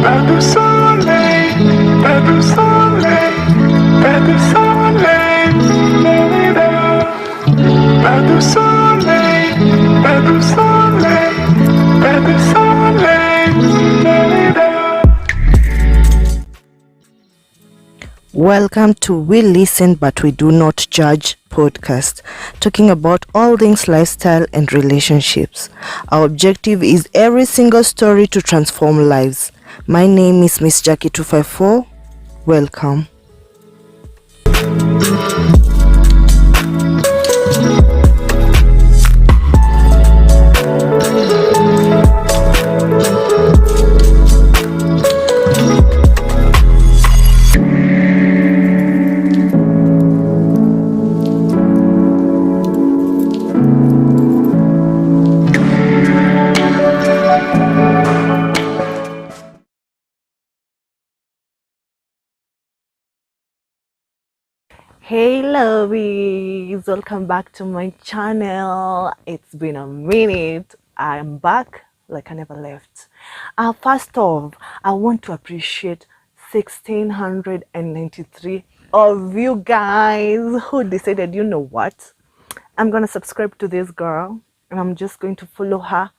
Pas de soleil, pas de soleil, pas de soleil, pas de soleil, pas de soleil, pas de soleil. Welcome to We Listen But We Do Not Judge podcast, talking about all things lifestyle and relationships. Our objective is every single story to transform lives. My name is Miss Jackie 254. Welcome. Hey lovies, welcome back to my channel. It's been a minute. I'm back like I never left. First off, I want to appreciate 1693 of you guys who decided, you know what, I'm gonna subscribe to this girl and I'm just going to follow her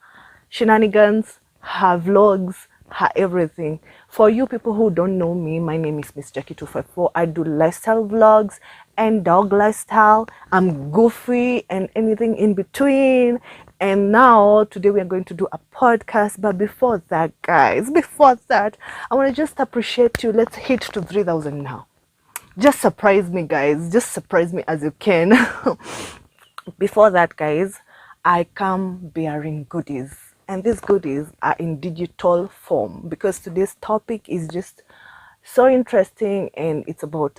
shenanigans, her vlogs, her everything. For you people who don't know me, my name is Miss Jackie 254. I do lifestyle vlogs and dog lifestyle. I'm goofy and anything in between. And now today we are going to do a podcast. But before that, guys, I want to just appreciate you. Let's hit to 3,000 now. Just surprise me, guys. Just surprise me as you can. Before that, guys, I come bearing goodies, and these goodies are in digital form because today's topic is just so interesting, and it's about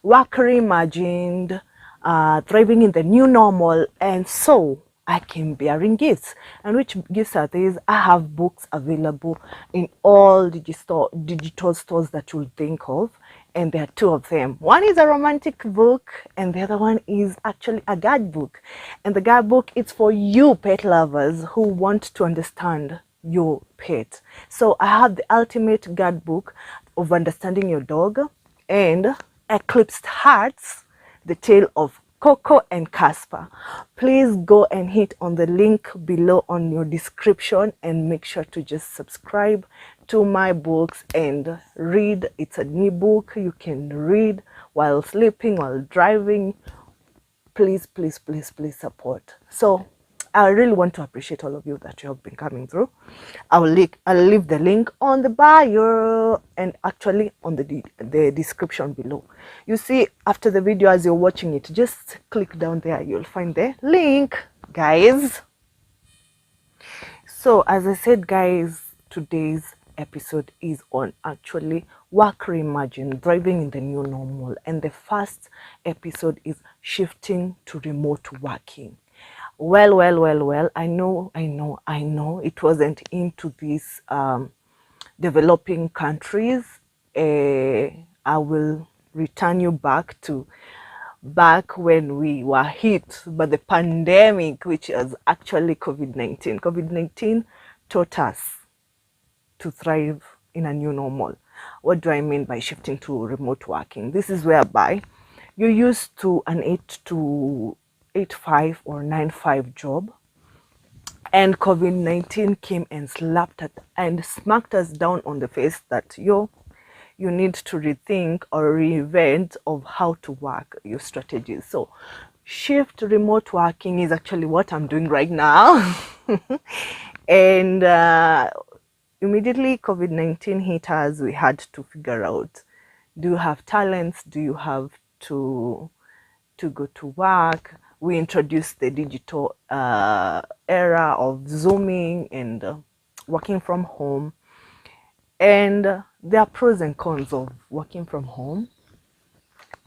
work reimagined, thriving in the new normal. And so I came bearing gifts. And which gifts are these? I have books available in all digital stores that you'll think of, and there are two of them. One is a romantic book and the other one is actually a guide book. And the guide book is for you pet lovers who want to understand your pet. So I have the ultimate guide book of understanding your dog and Eclipsed Hearts, the tale of Coco and Casper. Please go and hit on the link below on your description and make sure to just subscribe to my books and read. It's an ebook you can read while sleeping, while driving. Please support. So I really want to appreciate all of you that you have been coming through. I'll leave the link on the bio and actually on the description below. You see, after the video, as you're watching it, just click down there. You'll find the link, guys. So as I said, guys, today's episode is on actually work reimagined, thriving in the new normal. And the first episode is shifting to remote working. Well, I know it wasn't into these developing countries. I will return you back when we were hit by the pandemic, which is actually COVID-19. COVID-19 taught us to thrive in a new normal. What do I mean by shifting to remote working? This is whereby you're used to an 8 to 8-5 or 9-5 job, and COVID-19 came and smacked us down on the face that you need to rethink or reinvent of how to work your strategies. So shift to remote working is actually what I'm doing right now. And immediately COVID-19 hit us, we had to figure out, do you have talents? Do you have to go to work? We introduced the digital era of Zooming and working from home. And there are pros and cons of working from home.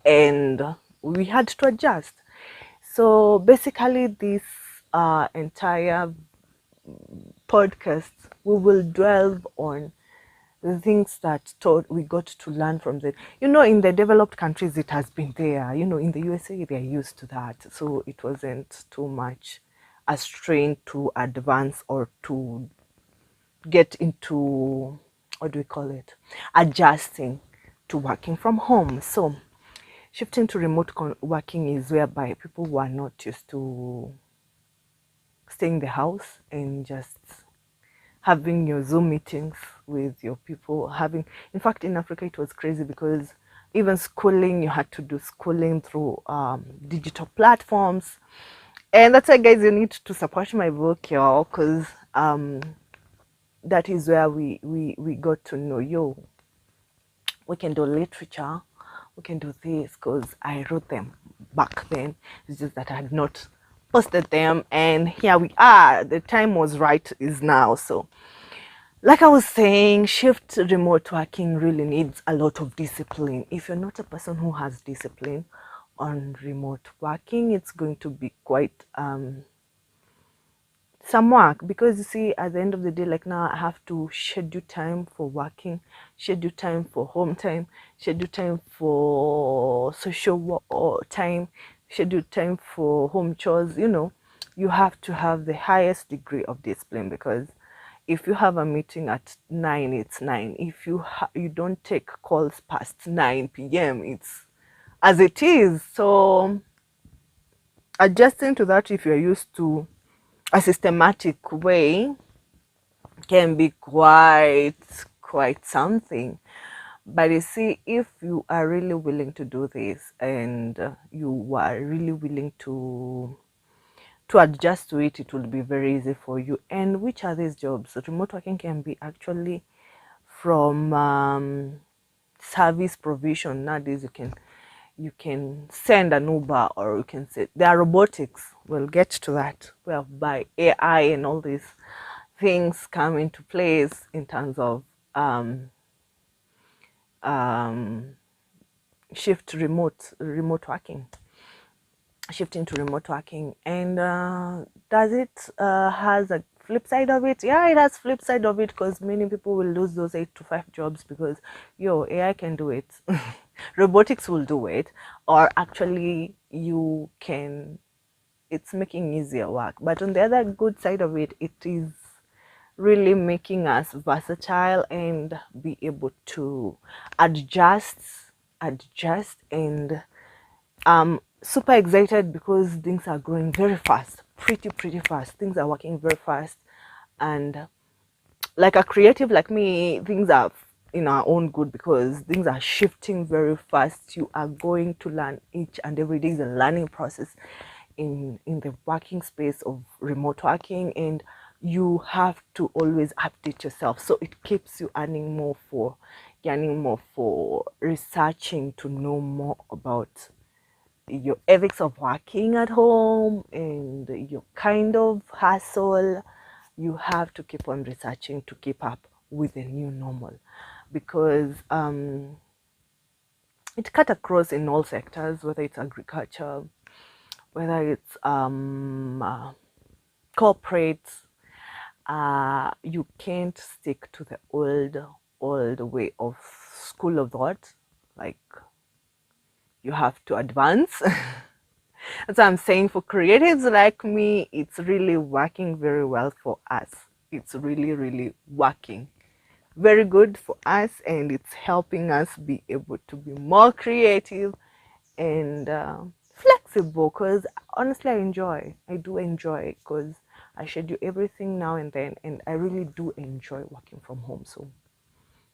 And we had to adjust. So basically this entire podcast, we will delve on the things that we got to learn from them. In the developed countries, it has been there. In the USA, they're used to that. So it wasn't too much a strain to advance or to get into what do we call it, adjusting to working from home. So shifting to remote working is whereby people who are not used to staying in the house and just having your Zoom meetings with your people, having, in fact, in Africa, it was crazy because even schooling, you had to do schooling through digital platforms. And that's why, guys, you need to support my 𝐕𝐈𝐃𝐄, because that is where we got to know, yo, we can do literature, we can do this, because I wrote them back then. It's just that I had not posted them, and here we are. The time was right, is now. So like I was saying, shift remote working really needs a lot of discipline. If you're not a person who has discipline on remote working, it's going to be quite some work, because you see, at the end of the day, like now I have to schedule time for working, schedule time for home time, schedule time for social time, schedule time for home chores. You know, you have to have the highest degree of discipline, because if you have a meeting at 9, it's 9. If you don't take calls past 9 p.m., it's as it is. So adjusting to that, if you're used to a systematic way, can be quite something. But you see, if you are really willing to do this, and you are really willing to adjust to it, it will be very easy for you. And which are these jobs? Remote working can be actually from service provision. Nowadays you can send an Uber, or you can say there are robotics. We'll get to that, whereby AI and all these things come into place in terms of shift remote working, shifting to remote working. And does it has a flip side of it? Yeah, it has flip side of it, because many people will lose those 8 to 5 jobs, because AI can do it. Robotics will do it, or actually you can, it's making easier work. But on the other good side of it, it is really making us versatile and be able to adjust. And super excited, because things are growing very fast, pretty fast. Things are working very fast, and like a creative like me, things are in our own good, because things are shifting very fast. You are going to learn each and every day. Is a learning process in the working space of remote working, and you have to always update yourself, so it keeps you yearning more for researching to know more about your ethics of working at home and your kind of hustle. You have to keep on researching to keep up with the new normal, because it cut across in all sectors, whether it's agriculture, whether it's corporate. You can't stick to the old way of school of thought. Like, you have to advance. That's what I'm saying. For creatives like me, it's really working very well for us. It's really working very good for us, and it's helping us be able to be more creative and flexible, because honestly I do enjoy, because I schedule everything now and then, and I really do enjoy working from home. So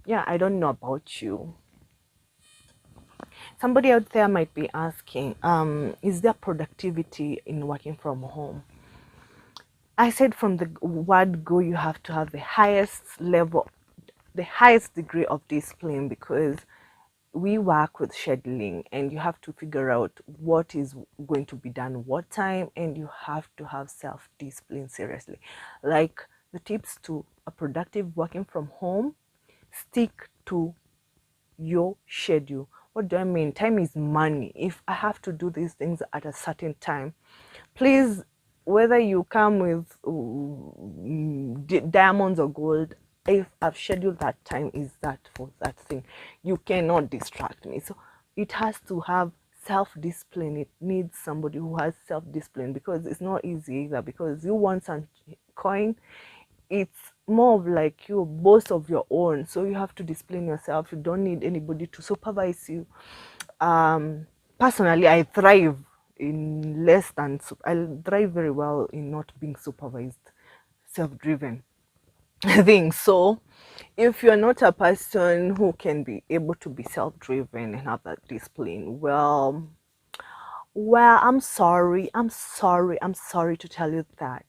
yeah, I don't know about you. Somebody out there might be asking, is there productivity in working from home? I said from the word go, you have to have the highest level, the highest degree of discipline, because we work with scheduling, and you have to figure out what is going to be done what time, and you have to have self-discipline seriously. Like, the tips to a productive working from home: stick to your schedule. What do I mean? Time is money. If I have to do these things at a certain time, please, whether you come with diamonds or gold, if I've scheduled that time, is that for that thing. You cannot distract me. So it has to have self-discipline. It needs somebody who has self-discipline, because it's not easy either, because you want some coin, it's more of like you boss of your own, so you have to discipline yourself. You don't need anybody to supervise you. Personally, I thrive in less than I thrive very well in not being supervised, self-driven things. So if you're not a person who can be able to be self-driven and have that discipline, well, I'm sorry to tell you that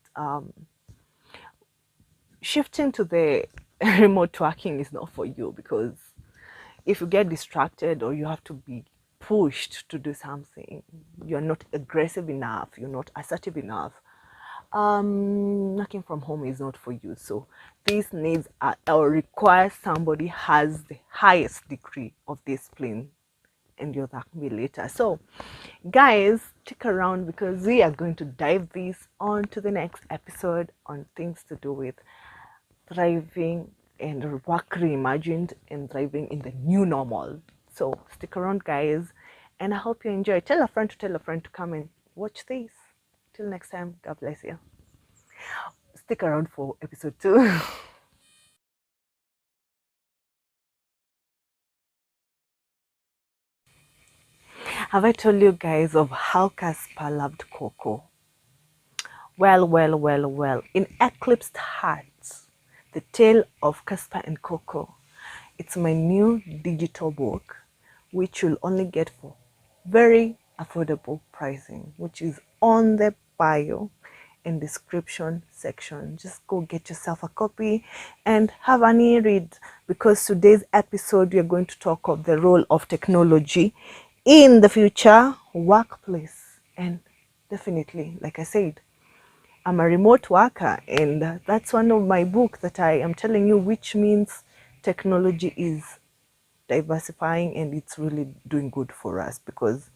shifting to the remote working is not for you, because if you get distracted or you have to be pushed to do something, you're not aggressive enough, you're not assertive enough, working from home is not for you. So this needs or requires somebody has the highest degree of discipline, and you'll thank me later. So guys, stick around, because we are going to dive this on to the next episode on things to do with thriving and work reimagined and thriving in the new normal. So stick around, guys, and I hope you enjoy. Tell a friend to come and watch this. Till next time, God bless you. Stick around for episode 2. Have I told you guys of how Casper loved Coco? Well. In Eclipsed Hearts, the tale of Casper and Coco. It's my new digital book, which you'll only get for very affordable pricing, which is on the bio and description section. Just go get yourself a copy and have an e-read, because today's episode we are going to talk of the role of technology in the future workplace. And definitely, like I said, I'm a remote worker, and that's one of my books that I am telling you, which means technology is diversifying and it's really doing good for us. Because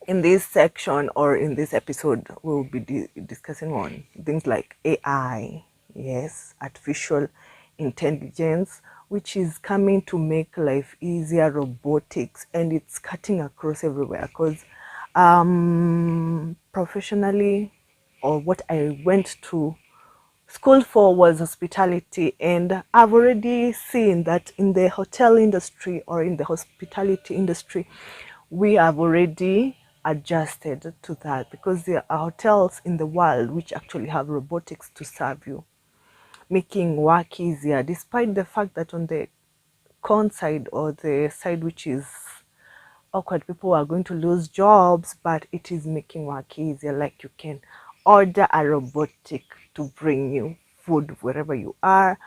in this section or in this episode, we'll be discussing on things like AI, yes, artificial intelligence, which is coming to make life easier, robotics, and it's cutting across everywhere. Because professionally, or what I went to school for was hospitality, and I've already seen that in the hotel industry or in the hospitality industry, we have already adjusted to that, because there are hotels in the world which actually have robotics to serve you, making work easier, despite the fact that on the con side, or the side which is awkward, people are going to lose jobs, but it is making work easier. Like you can order a robotic to bring you food wherever you are,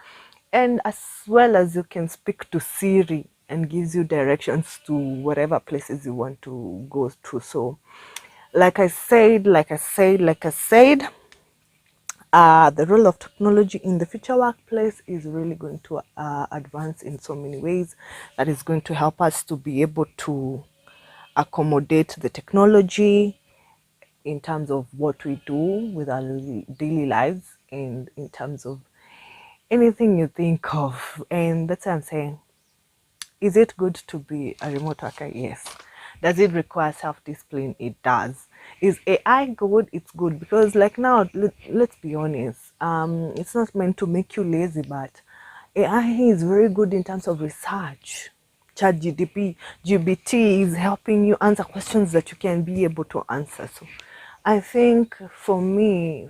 and as well as you can speak to Siri and gives you directions to whatever places you want to go to. So like I said, the role of technology in the future workplace is really going to advance in so many ways, that is going to help us to be able to accommodate the technology in terms of what we do with our daily lives, and in terms of anything you think of. And that's what I'm saying. Is it good to be a remote worker? Yes. Does it require self-discipline? It does. Is AI good? It's good, because like now, let's be honest, it's not meant to make you lazy, but AI is very good in terms of research. GBT is helping you answer questions that you can be able to answer. So I think for me,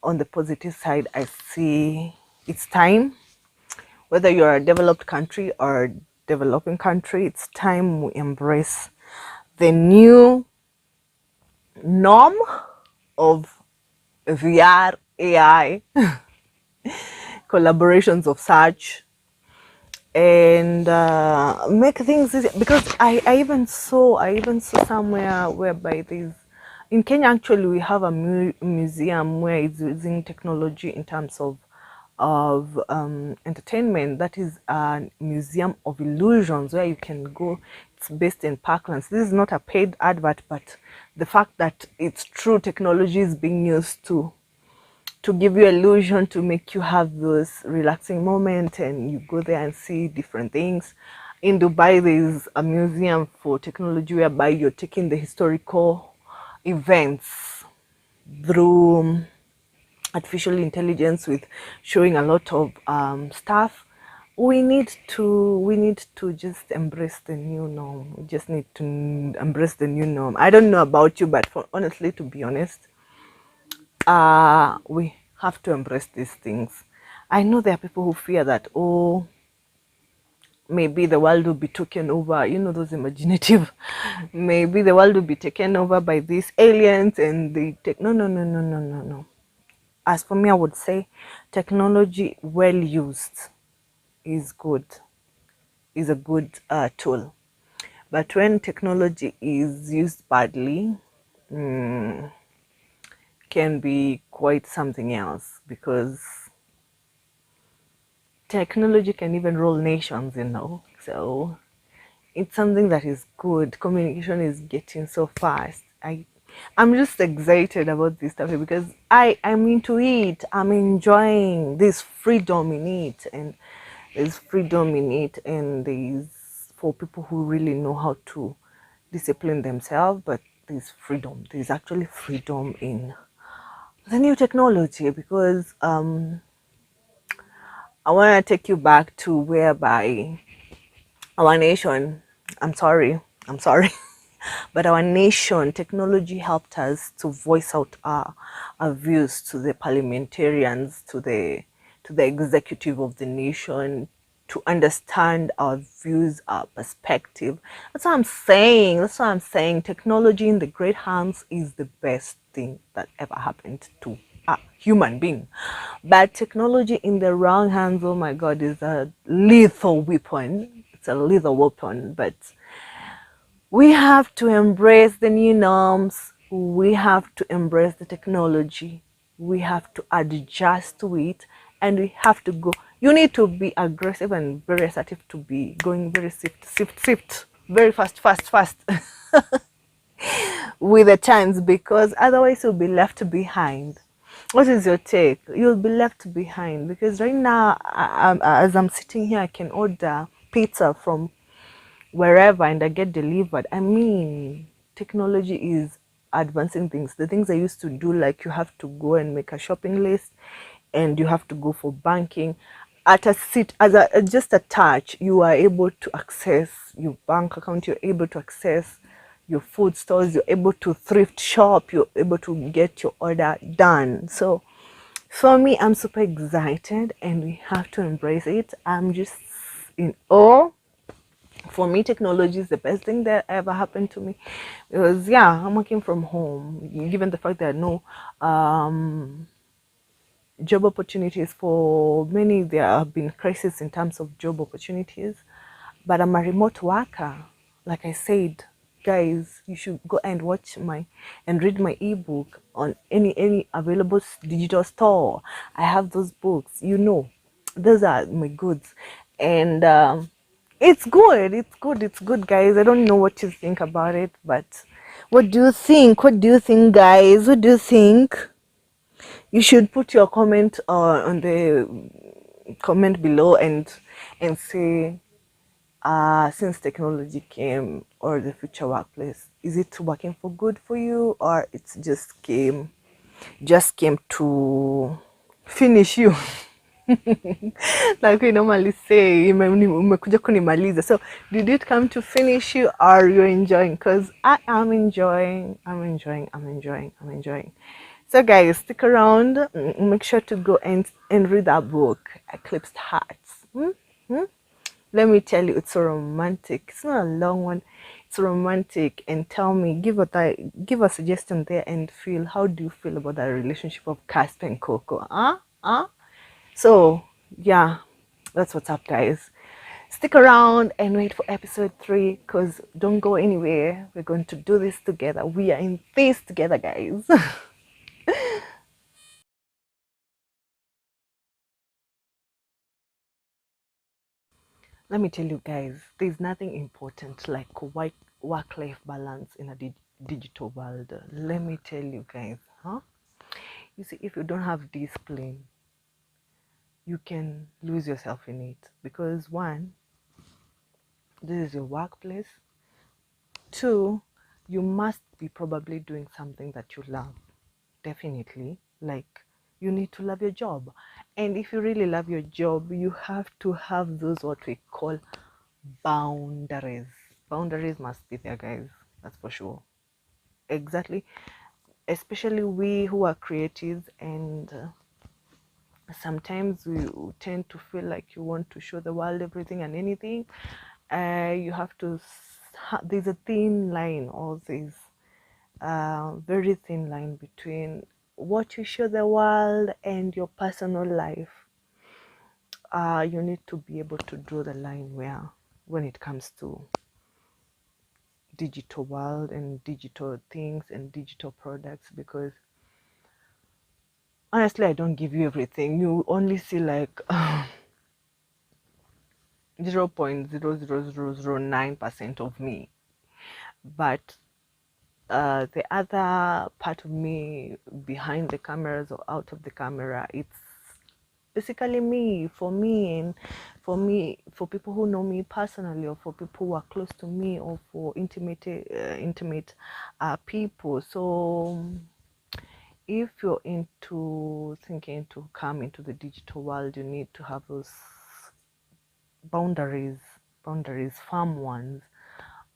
on the positive side, I see it's time. Whether you're a developed country or developing country, it's time we embrace the new norm of VR, AI, collaborations of such, and make things easy. Because I even saw somewhere whereby there's, in Kenya actually, we have a museum where it's using technology in terms of entertainment. That is a museum of illusions where you can go. It's based in Parklands. This is not a paid advert, but the fact that it's true technology is being used to give you illusion, to make you have those relaxing moments, and you go there and see different things. In Dubai, there is a museum for technology whereby you're taking the historical events through artificial intelligence, with showing a lot of stuff. We need to just embrace the new norm. We just need to embrace the new norm. I don't know about you, but honestly, to be honest, we have to embrace these things. I know there are people who fear that, oh, maybe the world will be taken over, those imaginative, maybe the world will be taken over by these aliens and the tech. No, no, no, no, no, no, no. As for me, I would say technology well used is good, is a good tool. But when technology is used badly, can be quite something else, because technology can even rule nations. So it's something that is good. Communication is getting so fast. I'm just excited about this topic because I'm into it. I'm enjoying this freedom in it, and there's freedom in it, and there's for people who really know how to discipline themselves. But there's freedom. There's actually freedom in the new technology, because I want to take you back to whereby our nation, I'm sorry, but our nation, technology helped us to voice out our views to the parliamentarians, to the executive of the nation, to understand our views, our perspective. That's what I'm saying. That's what I'm saying. Technology in the great hands is the best thing that ever happened to a human being. But technology in the wrong hands, oh my God, is a lethal weapon. It's a lethal weapon. But we have to embrace the new norms. We have to embrace the technology. We have to adjust to it, and we have to go. You need to be aggressive and very assertive to be going very swift, very fast with the times, because otherwise you'll be left behind. What is your take? You'll be left behind, because right now, as I'm sitting here, I can order pizza from wherever and I get delivered. I mean, technology is advancing things. The things I used to do, like you have to go and make a shopping list and you have to go for banking, at a sit as a just a touch, you are able to access your bank account, you're able to access your food stores, you're able to thrift shop, you're able to get your order done. So for me, I'm super excited and we have to embrace it. I'm just in awe. For me, technology is the best thing that ever happened to me, because yeah, I'm working from home. Given the fact that no job opportunities for many, there have been crises in terms of job opportunities, but I'm a remote worker. Like I said, guys, you should go and watch and read my ebook on any available digital store. I have those books, those are my goods. And it's good, guys. I don't know what you think about it, but what do you think? Guys? What do you think? You should put your comment on the comment below, and say, since technology came, or the future workplace, is it working for good for you, or it's just came to finish you? Like we normally say, umekuja kunimaliza. So did it come to finish you, or are you enjoying? Because I am enjoying. I'm enjoying. So guys, stick around. Make sure to go and read that book, Eclipsed Hearts. Let me tell you, it's so romantic. It's not a long one. It's romantic. And tell me, give a suggestion there, and feel, how do you feel about that relationship of Casper and Coco? So yeah, that's what's up, guys. Stick around and wait for episode 3, because don't go anywhere. We're going to do this together. We are in this together, guys. Let me tell you guys, there's nothing important like work-life balance in a digital world. Let me tell you guys, you see, if you don't have discipline, you can lose yourself in it, because one, this is your workplace. Two, you must be probably doing something that you love, definitely, like You need to love your job. And if you really love your job, you have to have those what we call boundaries. Boundaries must be there, guys. That's for sure. Exactly. Especially we who are creatives, and sometimes we tend to feel like you want to show the world everything and anything. You have to, there's a thin line, or there's very thin line between what you show the world and your personal life. You need to be able to draw the line where, when it comes to digital world and digital things and digital products, because honestly, I don't give you everything. You only see like 0.00009% of me, but the other part of me behind the cameras or out of the camera, it's basically me. For me, and for people who know me personally, or for people who are close to me, or for intimate people. So if you're into thinking to come into the digital world, you need to have those boundaries, firm ones,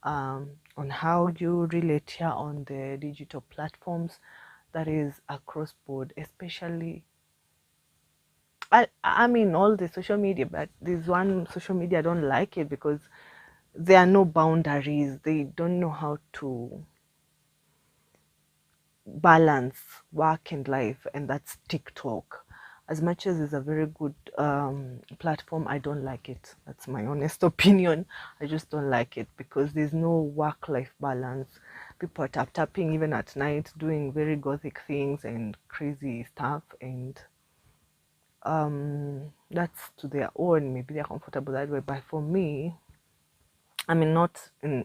on how you relate here on the digital platforms, that is across board, especially I mean all the social media, but there's one social media I don't like it because there are no boundaries. They don't know how to balance work and life, and that's TikTok. As much as it's a very good platform, I don't like it. That's my honest opinion. I just don't like it because there's no work-life balance. People are tapping even at night, doing very gothic things and crazy stuff, and that's to their own. Maybe they're comfortable that way, but for me, I mean,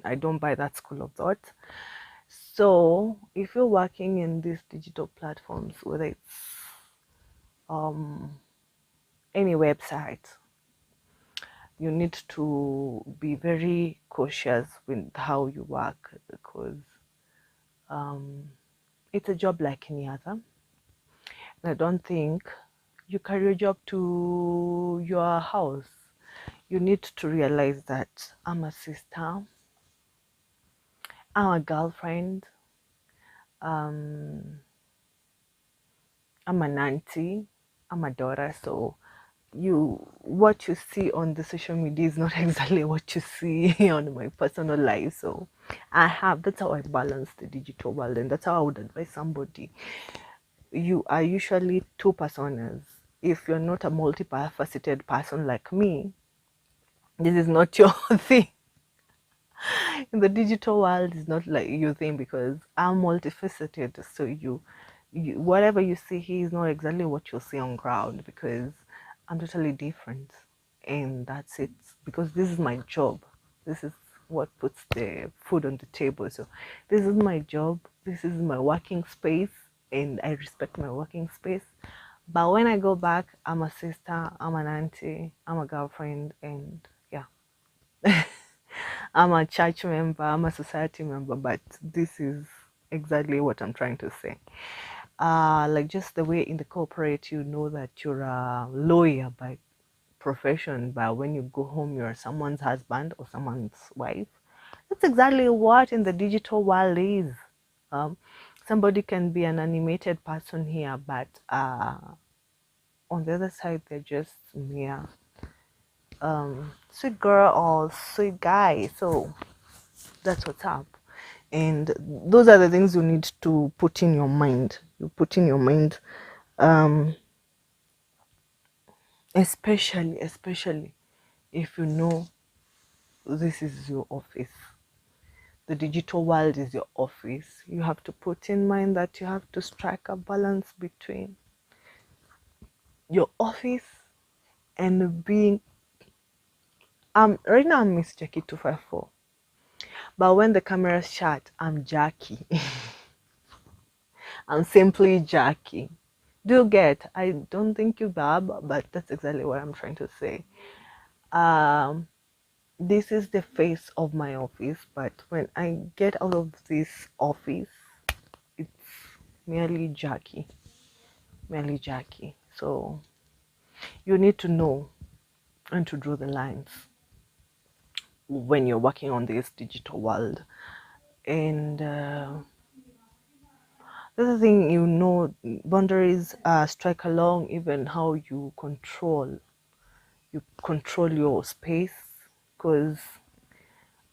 I don't buy that school of thought. So if you're working in these digital platforms, whether it's any website, you need to be very cautious with how you work, because it's a job like any other. And I don't think you carry your job to your house. You need to realize that I'm a sister, I'm a girlfriend, I'm an auntie, I'm a daughter. So what you see on the social media is not exactly what you see on my personal life. So that's how I balance the digital world, and that's how I would advise somebody. You are usually two personas. If you're not a multifaceted person like me, this is not your thing. In the digital world, it's not like your thing, because I'm multifaceted. So whatever you see here is not exactly what you'll see on ground, because I'm totally different. And that's it, because this is my job. This is what puts the food on the table. So this is my job, this is my working space, and I respect my working space. But when I go back, I'm a sister, I'm an auntie, I'm a girlfriend, and yeah. I'm a church member, I'm a society member, but this is exactly what I'm trying to say. Like just the way in the corporate, you know that you're a lawyer by profession, but when you go home, you're someone's husband or someone's wife. That's exactly what in the digital world is. Somebody can be an animated person here, but on the other side, they're just mere sweet girl or sweet guy. So that's what's up. And those are the things you need to put in your mind. You put in your mind, especially if you know this is your office. The digital world is your office. You have to put in mind that you have to strike a balance between your office and being right now I'm Miss Jackie 254. But when the camera's shut, I'm Jackie. I'm simply Jackie. Do you get? I don't think you bab, but that's exactly what I'm trying to say. This is the face of my office, but when I get out of this office, it's merely Jackie. merely Jackie. So you need to know and to draw the lines when you're working on this digital world. And the other thing, boundaries strike along even how you control your space, because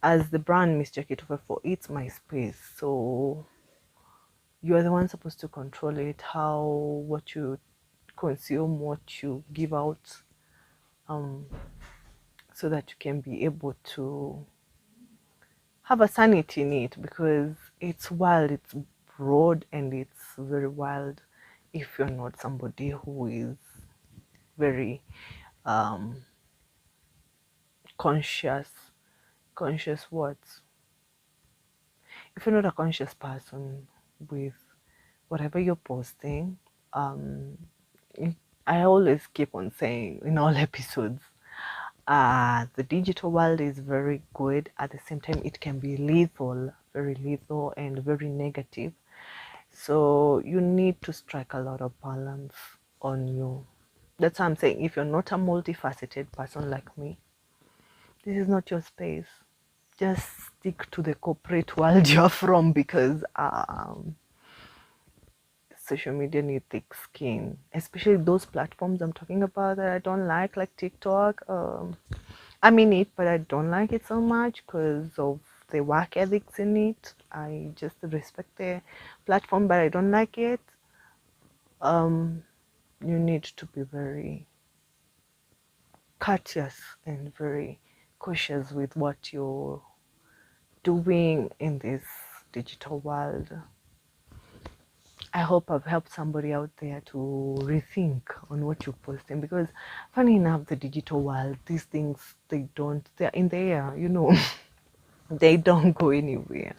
as the brand Miss Jackie 254, it's my space. So you are the one supposed to control it, what you consume, what you give out, so that you can be able to have a sanity in it, because it's wild, it's broad, and it's very wild if you're not somebody who is very um, conscious. Conscious what? If you're not a conscious person with whatever you're posting, um, I always keep on saying in all episodes, the digital world is very good. At the same time, it can be lethal, very lethal, and very negative. So you need to strike a lot of balance on you. That's why I'm saying, if you're not a multifaceted person like me, this is not your space. Just stick to the corporate world you're from, because social media need thick skin, especially those platforms I'm talking about that I don't like TikTok. I mean it, but I don't like it so much because of the work ethics in it. I just respect the platform, but I don't like it. You need to be very courteous and very cautious with what you're doing in this digital world. I hope I've helped somebody out there to rethink on what you're posting, because funny enough, the digital world, these things, they're in the air, they don't go anywhere.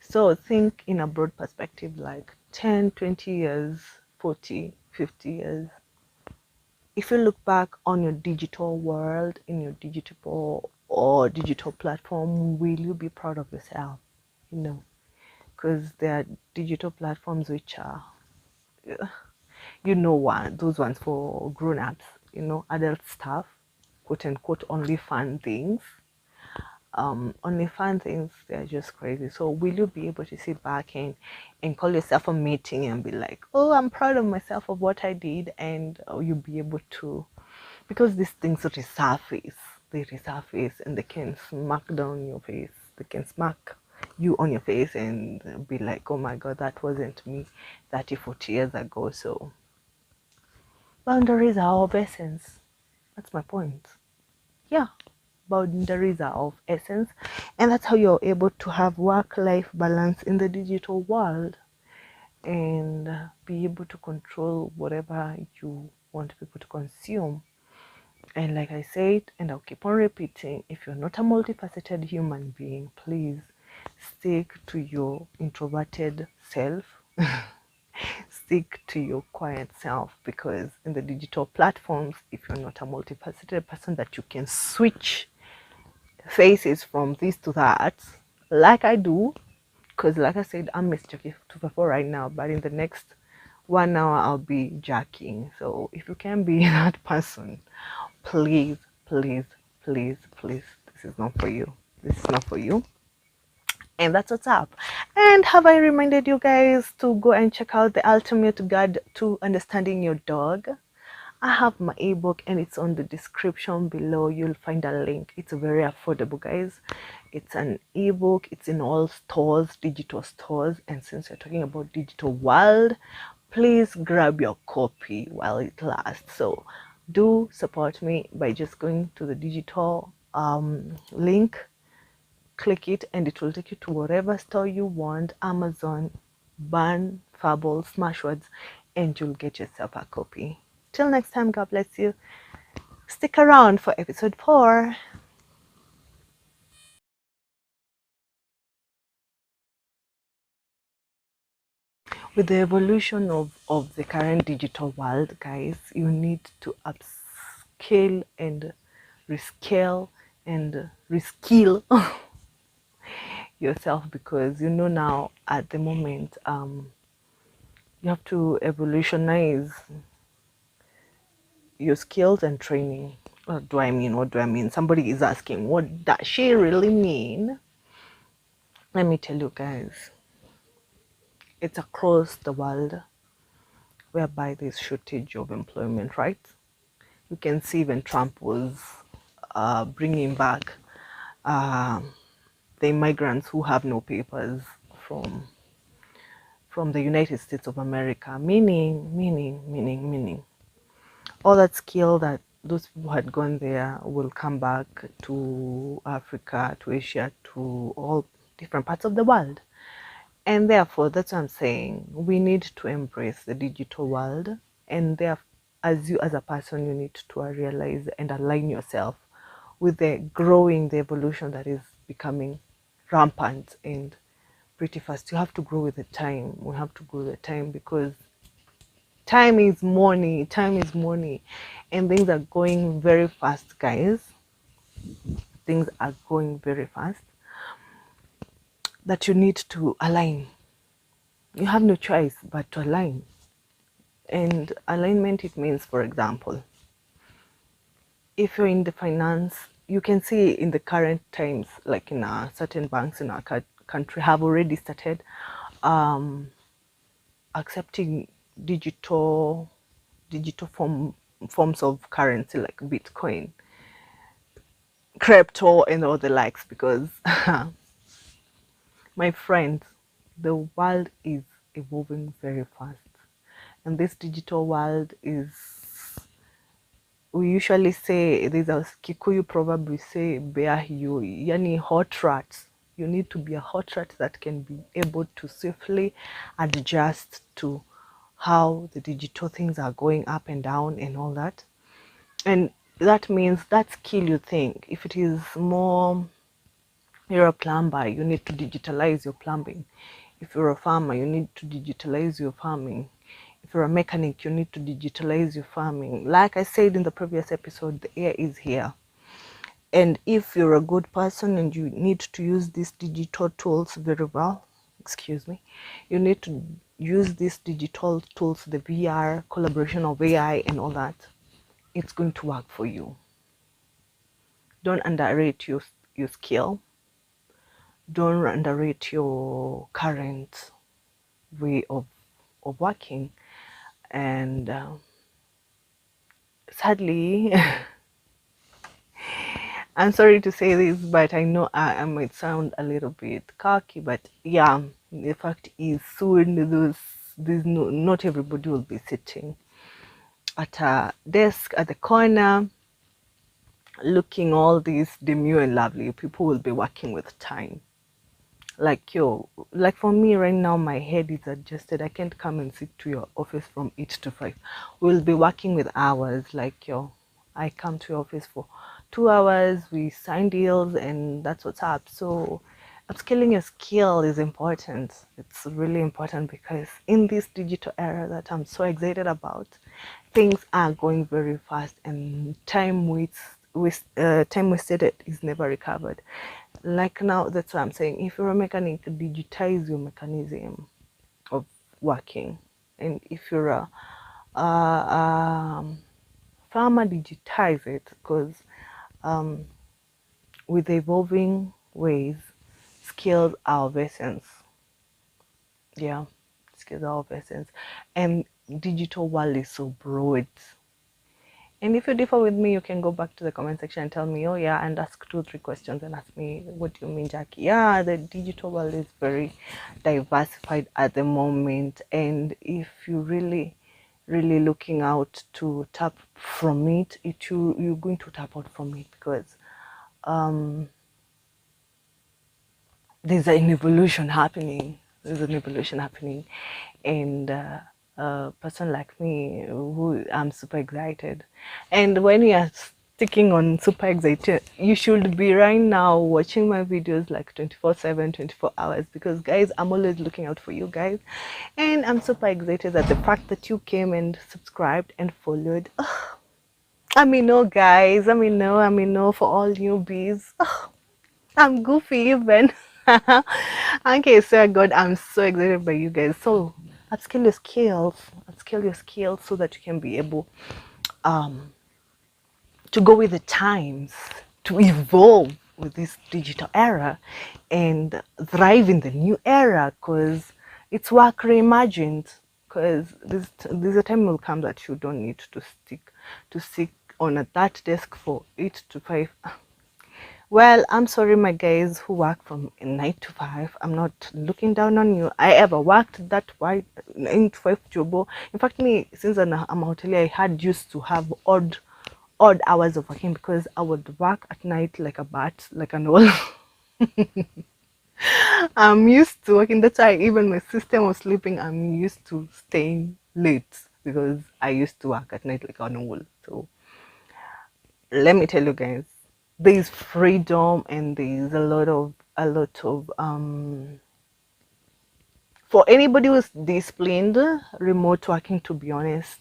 So think in a broad perspective, like 10, 20 years, 40, 50 years. If you look back on your digital world, in your digital platform, will you be proud of yourself? Because there are digital platforms which are, those ones for grown-ups, adult stuff, quote unquote, only fun things. Only fun things, they're just crazy. So will you be able to sit back and call yourself a meeting and be like, oh, I'm proud of myself of what I did? And you'll be able to, because these things resurface and they can smack down your face, they can smack you on your face and be like, oh my god, that wasn't me 30, 40 years ago. So boundaries are of essence. That's my point. Yeah, boundaries are of essence, and that's how you're able to have work-life balance in the digital world, and be able to control whatever you want people to consume. And like I said, and I'll keep on repeating, if you're not a multifaceted human being, please stick to your introverted self. Stick to your quiet self, because in the digital platforms, if you're not a multifaceted person that you can switch faces from this to that, like I do, because like I said, I'm Miss Jackie 254 right now, but in the next 1 hour I'll be jacking. So if you can be that person, please, please, please, please, this is not for you. This is not for you. And that's what's up. And have I reminded you guys to go and check out the ultimate guide to understanding your dog? I have my ebook and it's on the description below. You'll find a link. It's very affordable, guys. It's an ebook. It's in all stores, digital stores. And since we're talking about digital world, please grab your copy while it lasts. So do support me by just going to the digital link, click it, and it will take you to whatever store you want, Amazon, Barn, Fable, Smashwords, and you'll get yourself a copy. Till next time, God bless you. Stick around for episode 4. With the evolution of the current digital world, guys, you need to upscale and rescale and reskill yourself, because now at the moment You have to evolutionize your skills and training. What do I mean? What do I mean? Somebody is asking, what does she really mean? Let me tell you guys, it's across the world whereby there's shortage of employment, right? You can see when Trump was bringing back the immigrants who have no papers from the United States of America, meaning all that skill that those people had gone there will come back to Africa, to Asia, to all different parts of the world. And therefore, that's what I'm saying. We need to embrace the digital world, and therefore, as you as a person, you need to realize and align yourself with the evolution that is becoming rampant and pretty fast. You have to grow with the time. We have to grow with the time, because time is money. Time is money, and things are going very fast, guys. Things are going very fast, that you need to align. You have no choice but to align. And alignment, it means, for example, if you're in the finance, you can see in the current times, like in certain banks in our country have already started accepting digital forms of currency, like Bitcoin, crypto, and all the likes, because my friends, the world is evolving very fast, and this digital world is, we usually say, there's a Kikuyu proverb, we say 𝐵𝐴𝐻𝑖u, yani hot rats. You need to be a hot rat that can be able to safely adjust to how the digital things are going up and down and all that. And that means that skill, you think, if it is more, you're a plumber, you need to digitalize your plumbing. If you're a farmer, you need to digitalize your farming. If you're a mechanic, you need to digitalize your farming. Like I said in the previous episode, the air is here. And if you're a good person and you need to use these digital tools very well, you need to use these digital tools, the VR, collaboration of AI and all that, it's going to work for you. Don't underrate your skill. Don't underrate your current way of working. And sadly, I'm sorry to say this, but I know I might sound a little bit cocky, but yeah, the fact is, soon not everybody will be sitting at a desk at the corner looking all these demure and lovely. People will be working with time. Like for me right now, my head is adjusted. I can't come and sit to your office from 8 to 5. We'll be working with hours. Like I come to your office for 2 hours, we sign deals, and that's what's up. So upskilling your skill is important. It's really important, because in this digital era that I'm so excited about, things are going very fast, and time wasted is never recovered. Like now, that's what I'm saying. If you're a mechanic, digitize your mechanism of working. And if you're a farmer, digitize it, because with evolving ways, skills are of essence. Yeah, skills are of essence. And digital world is so broad. And if you differ with me, you can go back to the comment section and tell me, oh yeah, and ask 2-3 questions and ask me, what do you mean, Jackie? Yeah, the digital world is very diversified at the moment. And if you really looking out to tap from it, you're going to tap out from it, because there's an evolution happening. And a person like me, who I'm super excited. And when you are sticking on super excited, you should be right now watching my videos like 24/7, 24 hours, because guys, I'm always looking out for you guys. And I'm super excited at the fact that you came and subscribed and followed. I mean, no, guys, I mean, no, for all newbies. I'm goofy even. Okay, so God, I'm so excited by you guys. So upskill your skills, so that you can be able to go with the times, to evolve with this digital era and thrive in the new era, because it's work reimagined. Because there's a time will come that you don't need to sit on that desk for 8 to 5. Well, I'm sorry, my guys who work from 9 to 5. I'm not looking down on you. I ever worked that wide 9 to 5 job. In fact, me, since I'm a hotelier, I had used to have odd hours of working, because I would work at night like a bat, like an owl. I'm used to working. That's why even my sister was sleeping, I'm used to staying late, because I used to work at night like an owl. So let me tell you guys, there's freedom and there's a lot of for anybody who's disciplined, remote working, to be honest,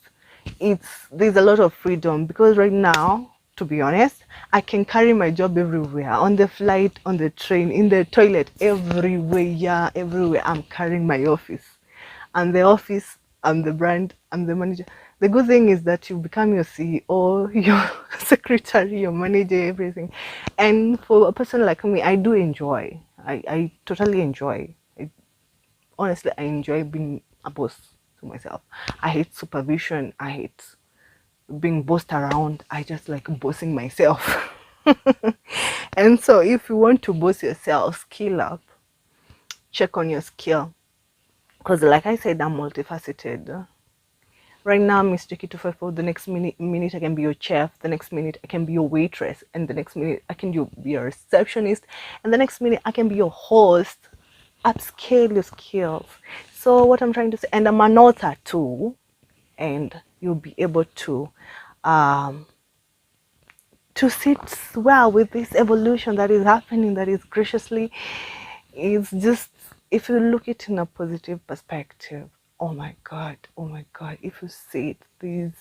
there's a lot of freedom, because right now, to be honest, I can carry my job everywhere, on the flight, on the train, in the toilet, everywhere. I'm carrying my office. I'm the office, I'm the brand, I'm the manager. The good thing is that you become your CEO, your secretary, your manager, everything. And for a person like me, I do enjoy. I totally enjoy. Honestly, I enjoy being a boss to myself. I hate supervision. I hate being bossed around. I just like bossing myself. And so if you want to boss yourself, skill up, check on your skill. Because like I said, I'm multifaceted. Right now, Mr. K254, the next minute I can be your chef, the next minute I can be your waitress, and the next minute I can be your receptionist, and the next minute I can be your host. Upscale your skills. So what I'm trying to say, and I'm an author too, and you'll be able to sit well with this evolution that is happening, that is graciously, it's just, if you look it in a positive perspective, oh my god, if you see it, there's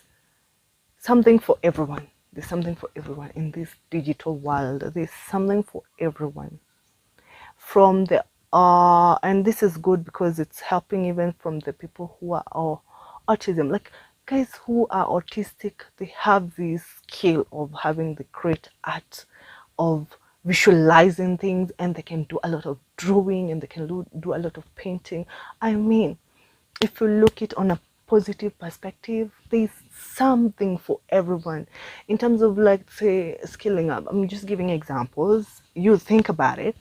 something for everyone. There's something for everyone in this digital world. There's something for everyone. From the and this is good, because it's helping even from the people who are autism, like guys who are autistic. They have this skill of having the great art of visualizing things, and they can do a lot of drawing, and they can do a lot of painting. I mean, if you look it on a positive perspective, there's something for everyone in terms of, like, say, skilling up. I'm just giving examples. You think about it,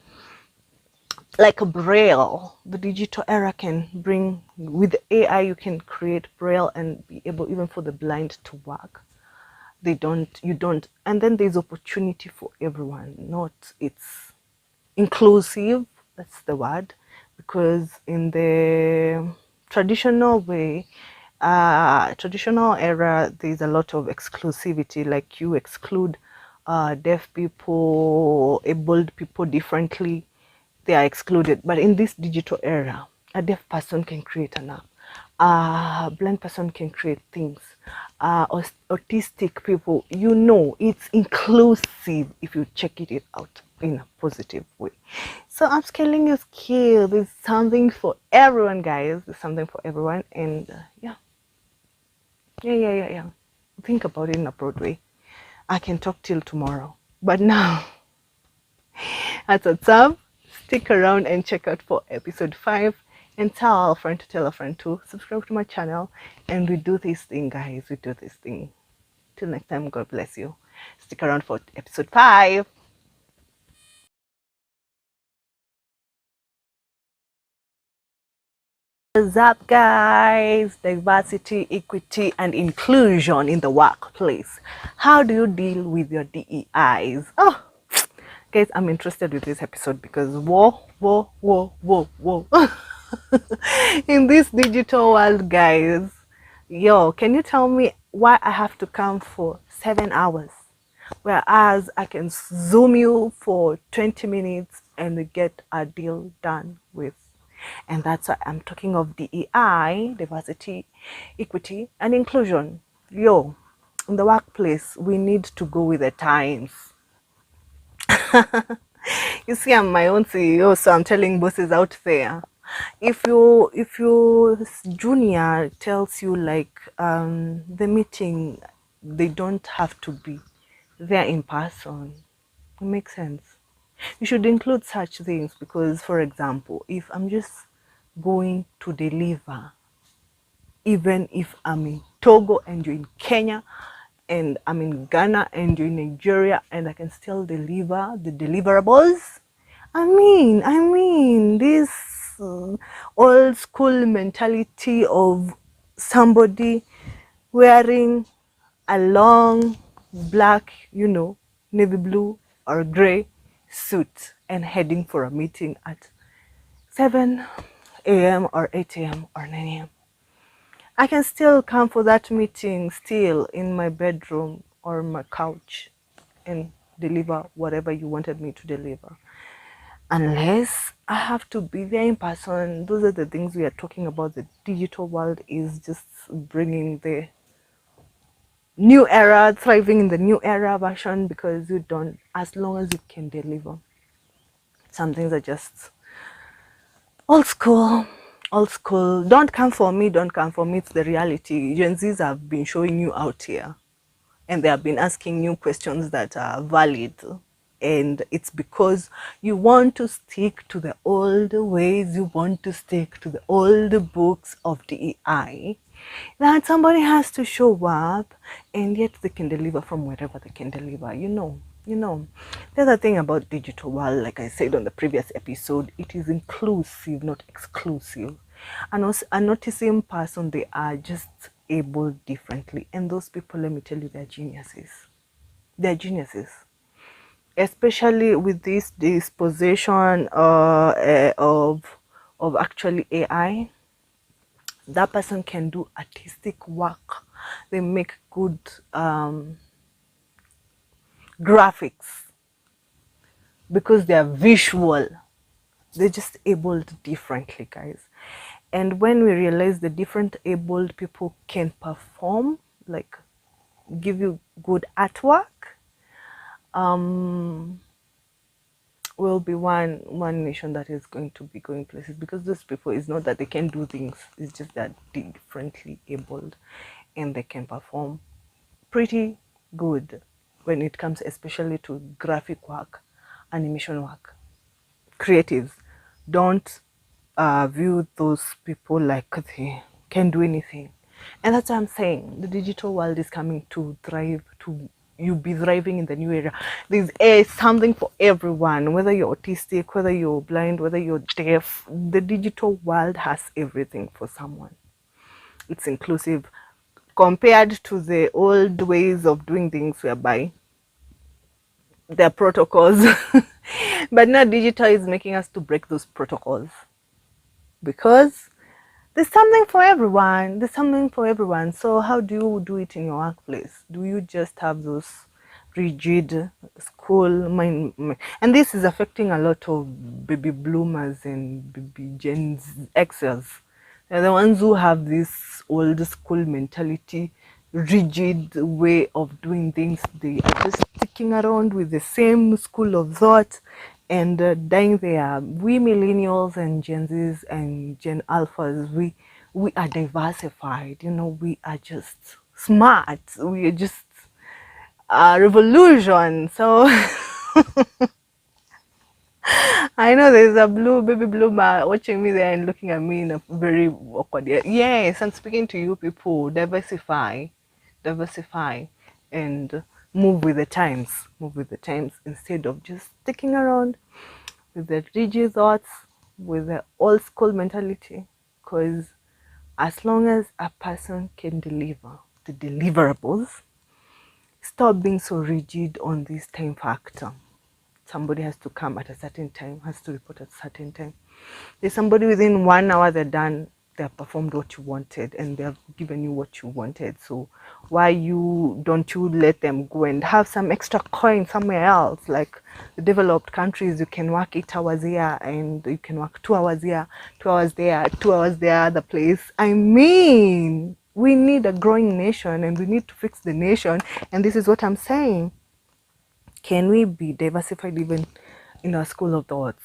like a braille, the digital era can bring, with the AI you can create braille and be able even for the blind to work. You don't, and then there's opportunity for everyone. Not, it's inclusive, that's the word, because in the traditional way, traditional era, there's a lot of exclusivity, like you exclude deaf people, abled people differently, they are excluded. But in this digital era, a deaf person can create an app, a blind person can create things, autistic people, it's inclusive if you check it out in a positive way. So upscaling your skill, there's something for everyone, guys. There's something for everyone. And yeah, think about it in a broad way. I can talk till tomorrow, but now that's what's up. Stick around and check out for episode 5, and tell a friend to tell a friend to subscribe to my channel. And we do this thing, guys. We do this thing. Till next time, God bless you. Stick around for episode 5. What's up, guys? Diversity, equity, and inclusion in the workplace. How do you deal with your DEIs? Oh, guys, I'm interested with this episode because whoa. In this digital world, guys, can you tell me why I have to come for 7 hours, whereas I can Zoom you for 20 minutes and we get a deal done with? And that's why I'm talking of DEI, diversity, equity, and inclusion. In the workplace, we need to go with the times. You see, I'm my own CEO, so I'm telling bosses out there, If your junior tells you like the meeting, they don't have to be there in person. It makes sense. You should include such things because, for example, if I'm just going to deliver, even if I'm in Togo and you're in Kenya, and I'm in Ghana and you're in Nigeria, and I can still deliver the deliverables. This old school mentality of somebody wearing a long black, navy blue or gray suit and heading for a meeting at 7 a.m. or 8 a.m. or 9 a.m. I can still come for that meeting still in my bedroom or my couch and deliver whatever you wanted me to deliver. Unless I have to be there in person. Those are the things we are talking about. The digital world is just bringing the new era, thriving in the new era version, because you don't, as long as you can deliver. Some things are just old school. Don't come for me, it's the reality. Gen Zs have been showing you out here, and they have been asking you questions that are valid, and it's because you want to stick to the old ways, you want to stick to the old books of DEI, that somebody has to show up, and yet they can deliver from wherever they can deliver. The other thing about digital world, like I said on the previous episode, it is inclusive, not exclusive. And also a noticing person, they are just able differently, and those people, let me tell you, they're geniuses. Especially with this disposition of actually AI. That person can do artistic work. They make good graphics because they are visual. They're just abled differently, guys. And when we realize the different abled people can perform, like give you good artwork, will be one nation that is going to be going places, because those people, is not that they can do things, it's just that differently abled and they can perform pretty good when it comes especially to graphic work, animation work. Creatives, don't view those people like they can do anything. And that's what I'm saying. The digital world is coming to thrive, to you be thriving in the new era. There's something for everyone, whether you're autistic, whether you're blind, whether you're deaf. The digital world has everything for someone. It's inclusive compared to the old ways of doing things, whereby there are protocols. But now digital is making us to break those protocols, because there's something for everyone. So how do you do it in your workplace? Do you just have those rigid school mind? And this is affecting a lot of baby bloomers and baby Gen Xers. They're the ones who have this old school mentality, rigid way of doing things. They are just sticking around with the same school of thought and dying there. We millennials and Gen Zs and Gen Alphas, we are diversified. We are just smart. We are just a revolution. So I know there's a baby bloomer watching me there and looking at me in a very awkward way. Yes, I'm speaking to you people. Diversify, and move with the times. Instead of just sticking around with the rigid thoughts, with the old school mentality. Because as long as a person can deliver the deliverables, stop being so rigid on this time factor. Somebody has to come at a certain time, has to report at a certain time. There's somebody within 1 hour, they're done, they have performed what you wanted, and they have given you what you wanted. So why don't you let them go and have some extra coin somewhere else? Like the developed countries, you can work 8 hours here and you can work 2 hours here, 2 hours there, 2 hours there, other place. We need a growing nation, and we need to fix the nation. And this is what I'm saying. Can we be diversified even in our school of thoughts?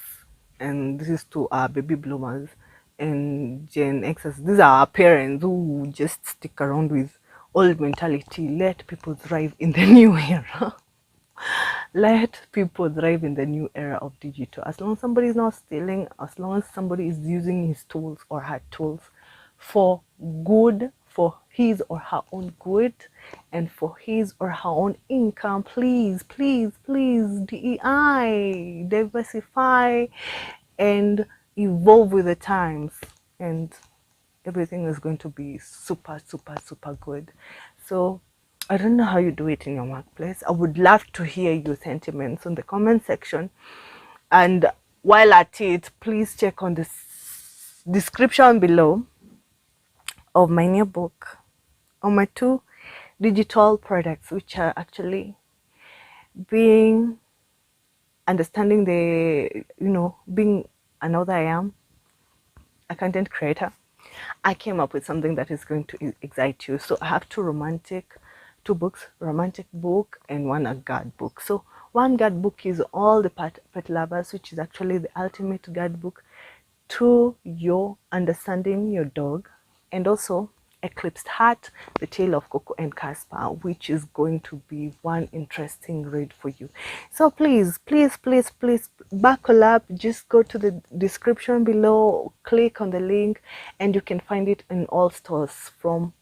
And this is to our baby bloomers. and Gen Xers, these are our parents who just stick around with old mentality. Let people thrive in the new era. Let people thrive in the new era of digital. As long as somebody is not stealing, as long as somebody is using his tools or her tools for good, for his or her own good, and for his or her own income, please, please, please, DEI, diversify and evolve with the times, and everything is going to be super, super, super good. So I don't know how you do it in your workplace. I would love to hear your sentiments in the comment section. And while at it, please check on the description below of my new book, on my 2 digital products, which are actually being understanding the, being an author. I am a content creator. I came up with something that is going to excite you. So I have 2 books, romantic book and 1 a guide book. So 1 guide book is all the pet lovers, which is actually the ultimate guide book to your understanding your dog, and also Eclipsed Heart, the tale of Coco and Casper, which is going to be one interesting read for you. So please, please, please, please buckle up. Just go to the description below, click on the link, and you can find it in all stores, from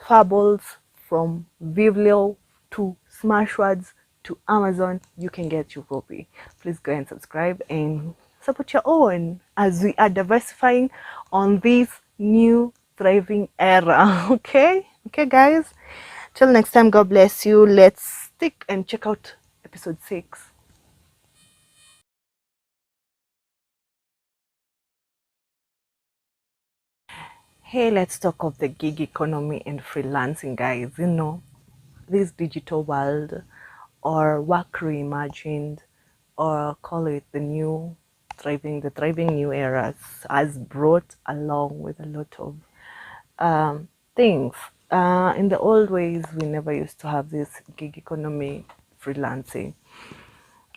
Fables, from Vivleo to Smashwords to Amazon. You can get your copy. Please go and subscribe and support your own as we are diversifying on this new thriving era. Okay guys, till next time, God bless you. Let's stick and check out episode 6. Hey, let's talk of the gig economy and freelancing, guys. This digital world, or work reimagined, or call it the thriving new eras, has brought along with a lot of things. In the old ways, we never used to have this gig economy freelancing.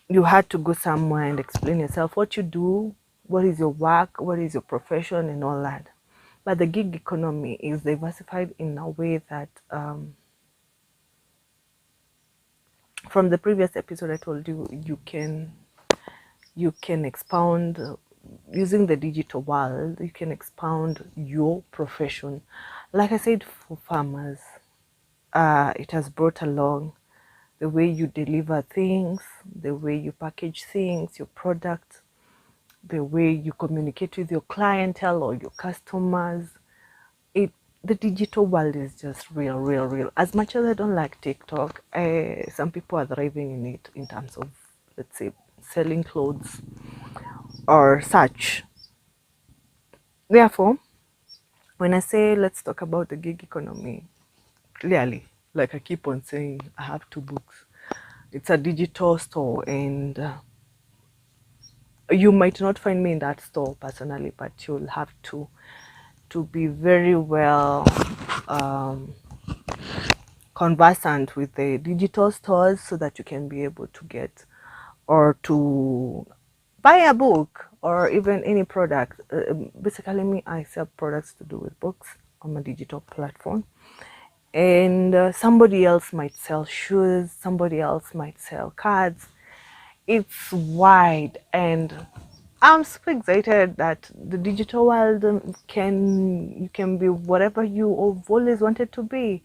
You had to go somewhere and explain yourself, what you do, what is your work, what is your profession, and all that. But the gig economy is diversified in a way that, from the previous episode I told you, you can expound, using the digital world, you can expound your profession. Like I said, for farmers, it has brought along the way you deliver things, the way you package things, your product, the way you communicate with your clientele or your customers. The digital world is just real. As much as I don't like TikTok, some people are thriving in it in terms of, let's say, selling clothes or such. Therefore, when I say let's talk about the gig economy, clearly, like I keep on saying, I have 2 books. It's a digital store, and you might not find me in that store personally, but you'll have to be very well conversant with the digital stores, so that you can be able to get or to buy a book or even any product. Basically, me, I sell products to do with books on my digital platform, and somebody else might sell shoes, somebody else might sell cards. It's wide, and I'm super excited that the digital world you can be whatever you have always wanted to be,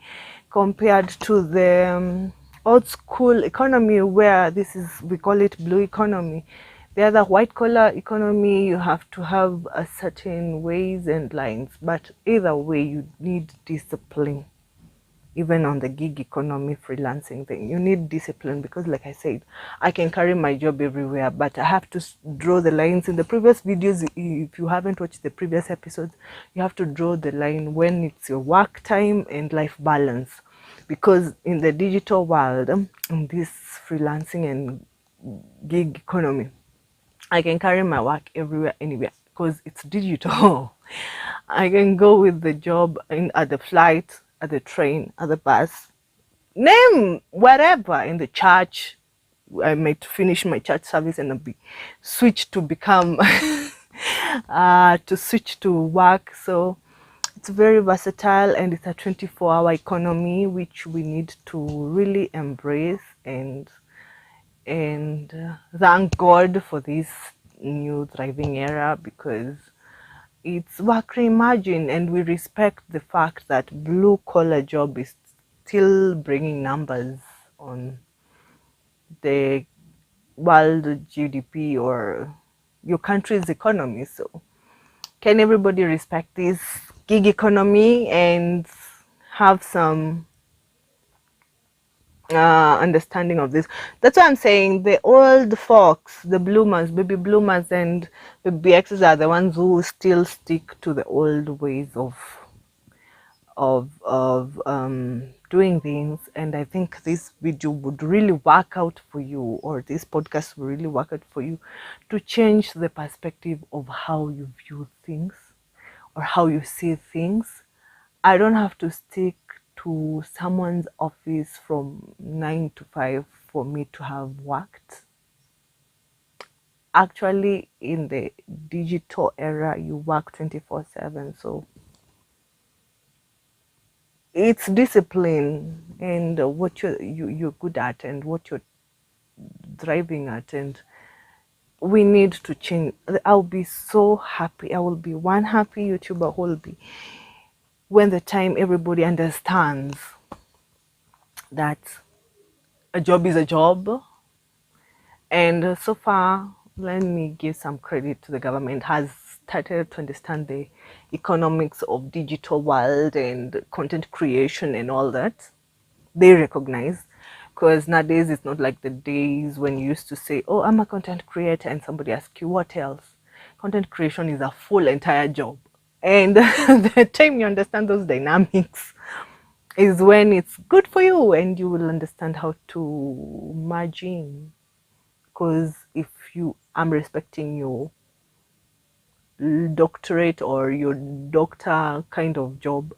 compared to the old school economy, where we call it blue economy. The other white collar economy, you have to have a certain ways and lines, but either way you need discipline. Even on the gig economy freelancing thing, you need discipline, because like I said, I can carry my job everywhere, but I have to draw the lines. In the previous videos, if you haven't watched the previous episodes, you have to draw the line when it's your work time and life balance. Because in the digital world, in this freelancing and gig economy, I can carry my work everywhere, anywhere, because it's digital. I can go with the job at the flight, at the train, at the bus, name wherever, in the church. I might finish my church service and be switched to become to switch to work. So it's very versatile, and it's a 24-hour economy, which we need to really embrace and thank God for this new thriving era, because it's work reimagined, and we respect the fact that blue collar job is still bringing numbers on the world GDP or your country's economy. So can everybody respect this gig economy and have some understanding of this? That's why I'm saying the old folks, the bloomers, baby bloomers and baby X's are the ones who still stick to the old ways of doing things. And I think this video would really work out for you, or this podcast will really work out for you, to change the perspective of how you view things or how you see things. I don't have to stick to someone's office from 9 to 5 for me to have worked. Actually, in the digital era, you work 24/7. So it's discipline and what you're good at and what you're thriving at, and we need to change. I'll be so happy. I will be one happy YouTuber who will be when the time everybody understands that a job is a job. And so far, let me give some credit to the government, has started to understand the economics of digital world and content creation and all that. They recognize, because nowadays it's not like the days when you used to say, oh, I'm a content creator, and somebody asks you what else. Content creation is a full entire job, and the time you understand those dynamics is when it's good for you, and you will understand how to merge in. Because if I'm respecting your doctorate or your doctor kind of job,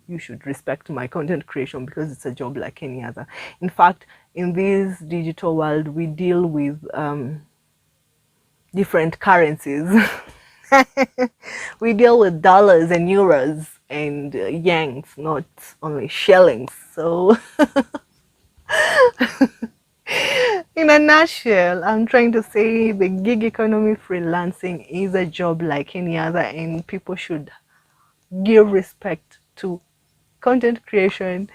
you should respect my content creation, because it's a job like any other. In fact, in this digital world, we deal with different currencies. We deal with dollars and euros and yanks, not only shillings. So in a nutshell, I'm trying to say the gig economy freelancing is a job like any other, and people should give respect to content creation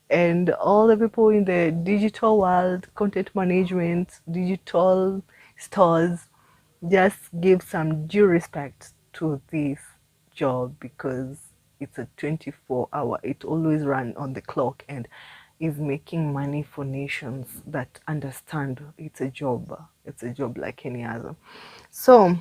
and all the people in the digital world, content management, digital stores. Just give some due respect to this job, because it's a 24-hour, it always runs on the clock and is making money for nations that understand it's a job like any other. So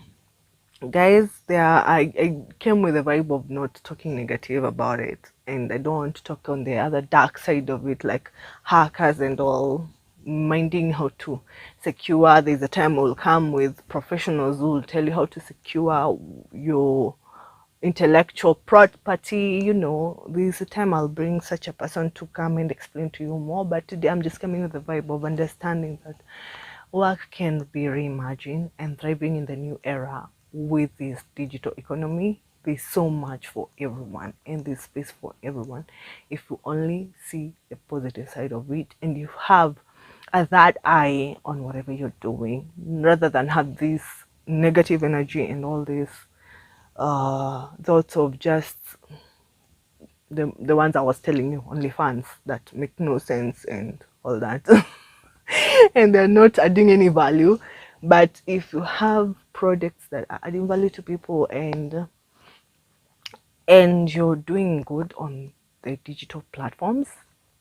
guys, I came with a vibe of not talking negative about it, and I don't want to talk on the other dark side of it, like hackers and all, minding how to secure. There's a time will come with professionals who will tell you how to secure your intellectual property. There's a time I'll bring such a person to come and explain to you more, but today I'm just coming with the vibe of understanding that work can be reimagined and thriving in the new era with this digital economy. There's so much for everyone, and there's space for everyone if you only see the positive side of it, and you have a third eye on whatever you're doing, rather than have this negative energy and all this thoughts of just the ones I was telling you, only fans that make no sense and all that. And they're not adding any value. But if you have products that are adding value to people, and you're doing good on the digital platforms,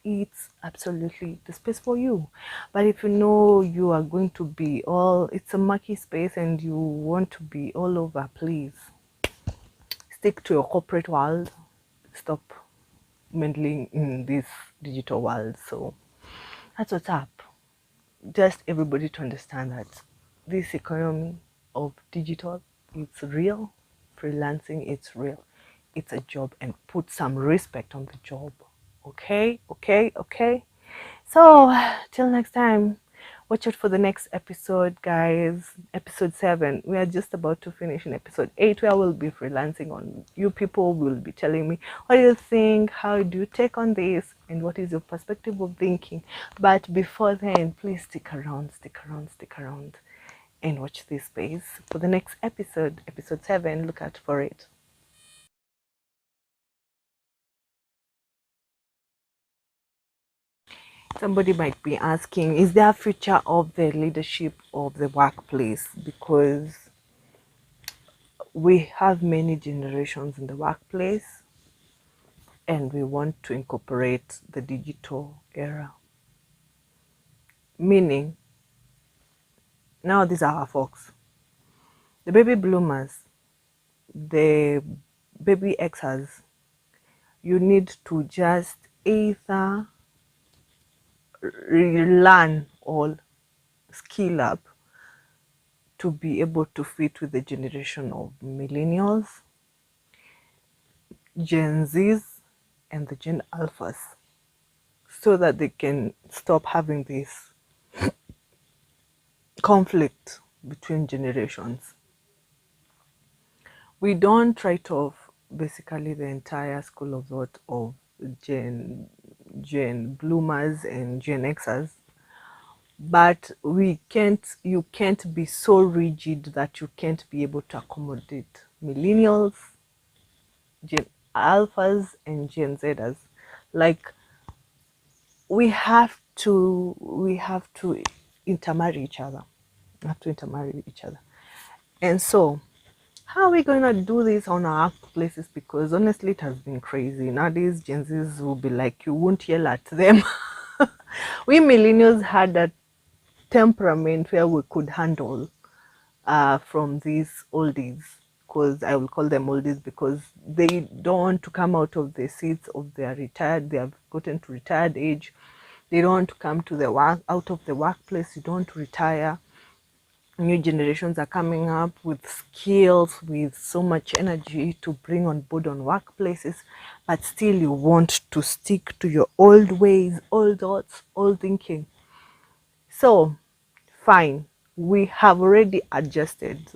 it's absolutely the space for you. But if you know you are going to be it's a murky space and you want to be all over, please stick to your corporate world. Stop meddling in this digital world. So that's what's up. Just everybody to understand that this economy of digital, it's real. Freelancing, it's real. It's a job, and put some respect on the job. Okay. So till next time, Watch out for the next episode, guys. Episode 7. We are just about to finish in episode 8, where we'll be freelancing on. You people will be telling me, what do you think? How do you take on this? And what is your perspective of thinking? But before then, please stick around, and watch this space for the next episode, episode 7. Look out for it. Somebody might be asking, is there a future of the leadership of the workplace? Because we have many generations in the workplace and we want to incorporate the digital era. Meaning, now these are our folks. The baby bloomers, the baby Xers, you need to just either relearn or skill up to be able to fit with the generation of millennials, Gen Zs, and the Gen Alphas, so that they can stop having this conflict between generations. We don't write off basically the entire school of thought of Gen Bloomers and Gen Xers, but you can't be so rigid that you can't be able to accommodate millennials, Gen Alphas, and Gen Zers. Like, we have to intermarry each other. And so, how are we going to do this on our workplaces? Because honestly, it has been crazy. Nowadays, Gen Zs will be like, you won't yell at them. We millennials had a temperament where we could handle from these oldies, because I will call them oldies because they don't want to come out of the seats of their retired. They have gotten to retired age. They don't want to come to the work out of the workplace. You don't retire. New generations are coming up with skills, with so much energy to bring on board on workplaces, but still you want to stick to your old ways, old thoughts, old thinking. So, fine, we have already adjusted.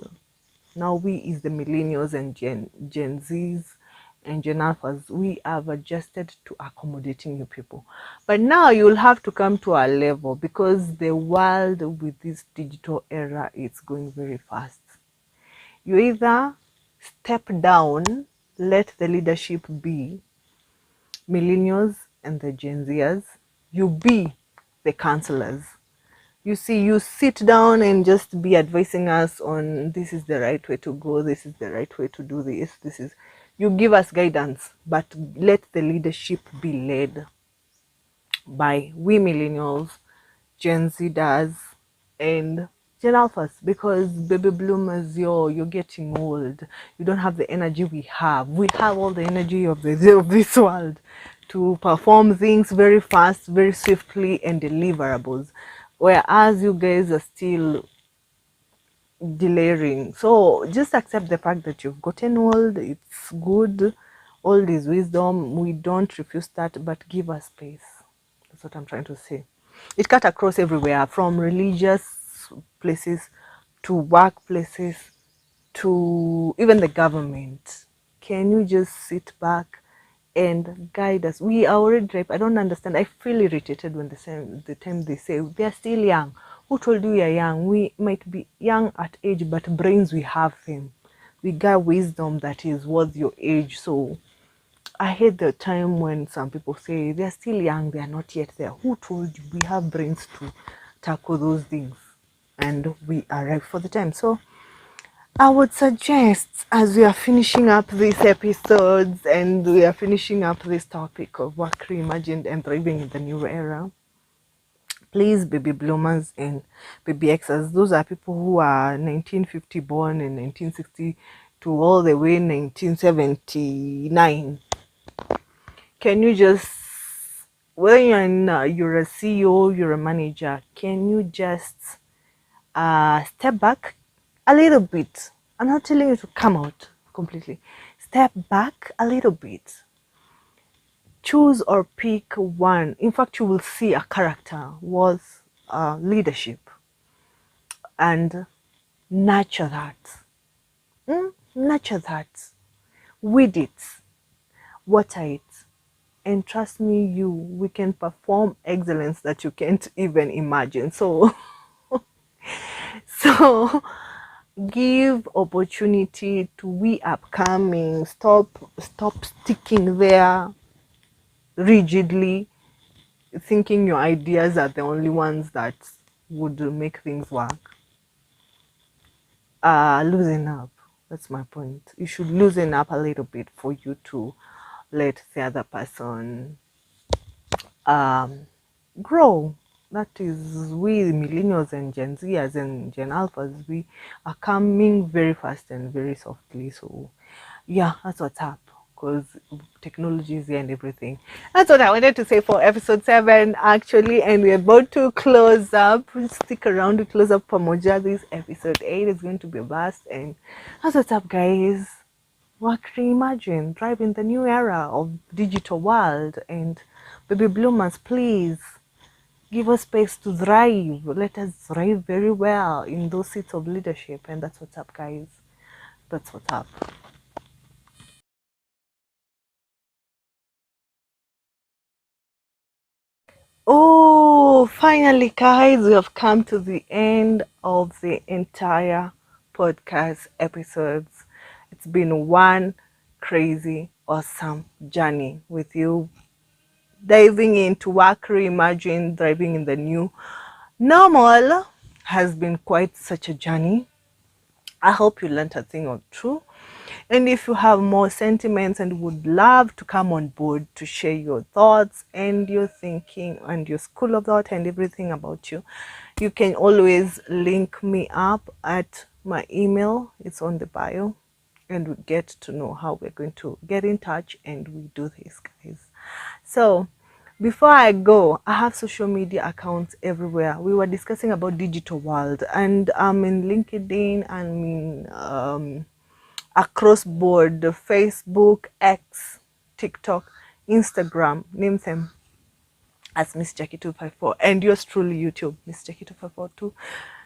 Now we is the millennials and Gen Zs and Gen Alphas, we have adjusted to accommodating you people. But now you'll have to come to our level, because the world with this digital era, it's going very fast. You either step down, let the leadership be millennials and the Gen Zers, you be the counselors. You see, you sit down and just be advising us on this is the right way to go, this is the right way to do this, you give us guidance, but let the leadership be led by we millennials, Gen Zers, and Gen Alphas, because baby bloomers, you're getting old. You don't have the energy we have. We have all the energy of this world to perform things very fast, very swiftly, and deliverables, whereas you guys are still delaying. So just accept the fact that you've gotten old. It's good. Old is wisdom. We don't refuse that, but give us space. That's what I'm trying to say. It cut across everywhere, from religious places to workplaces to even the government. Can you just sit back and guide us? We are already ripe. I don't understand. I feel irritated when the time they say they're still young. Who told you you're young? We might be young at age, but brains, we have them. We got wisdom that is worth your age. So I hate the time when some people say they're still young, they are not yet there. Who told you? We have brains to tackle those things, and we are ripe for the time. So I would suggest, as we are finishing up these episodes and we are finishing up this topic of work reimagined and thriving in the new era, please, baby bloomers and baby Xers, those are people who are 1950 born and 1960 to all the way 1979. Can you just, whether you're a CEO, you're a manager, can you just step back a little bit? I'm not telling you to come out completely. Step back a little bit. Choose or pick one. In fact, you will see a character worth leadership. and nurture that. Nurture that. Weed it, water it, and trust me, we can perform excellence that you can't even imagine. So so give opportunity to we upcoming. Stop sticking there rigidly, thinking your ideas are the only ones that would make things work. Loosen up. That's my point. You should loosen up a little bit for you to let the other person grow. That is, we millennials and Gen Zers and Gen Alphas, we are coming very fast and very softly. So yeah, that's what's up, because technology is here and everything. That's what I wanted to say for episode 7 actually, and we're about to close up. Stick around to close up pamoja. This episode 8 is going to be a blast, and that's what's up, guys. Work Reimagined, drive in the new era of digital world. And baby bloomers, please give us space to thrive. Let us thrive very well in those seats of leadership. And that's what's up, guys. That's what's up. Oh, finally, guys, we have come to the end of the entire podcast episodes. It's been one crazy, awesome journey with you, diving into Work Reimagined, thriving in the new normal. Has been quite such a journey. I hope you learned a thing or two. And if you have more sentiments and would love to come on board to share your thoughts and your thinking and your school of thought and everything about you, you can always link me up at my email. It's on the bio, and we get to know how we're going to get in touch and we do this, guys. So before I go, I have social media accounts everywhere. We were discussing about digital world, and I'm in LinkedIn, I'm in across board: Facebook, X, TikTok, Instagram, name them as Miss Jackie 254, and yours truly YouTube, Miss Jackie 254 too.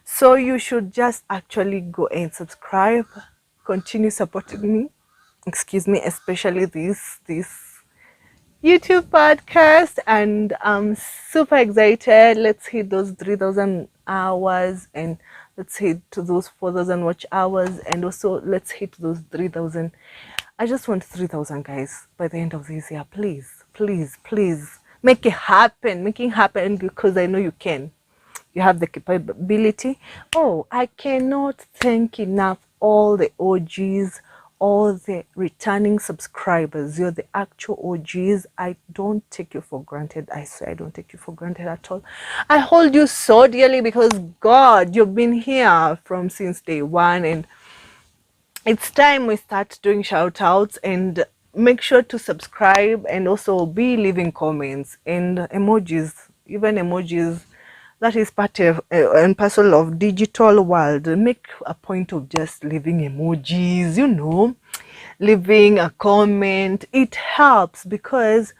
So you should just actually go and subscribe, continue supporting me, excuse me, especially this YouTube podcast, and I'm super excited. Let's hit those 3,000 hours, and let's hit to those 4,000 watch hours, and also let's hit those 3,000. I just want 3,000, guys, by the end of this year. Please, please, please make it happen. Make it happen, because I know you can. You have the capability. Oh, I cannot thank enough all the OGs, all the returning subscribers. You're the actual OGs. I don't take you for granted. I swear I don't take you for granted at all. I hold you so dearly, because God, you've been here from since day one, and it's time we start doing shout outs. And make sure to subscribe, and also be leaving comments and emojis, even emojis. That is part of and parcel of digital world. Make a point of just leaving emojis, leaving a comment. It helps, because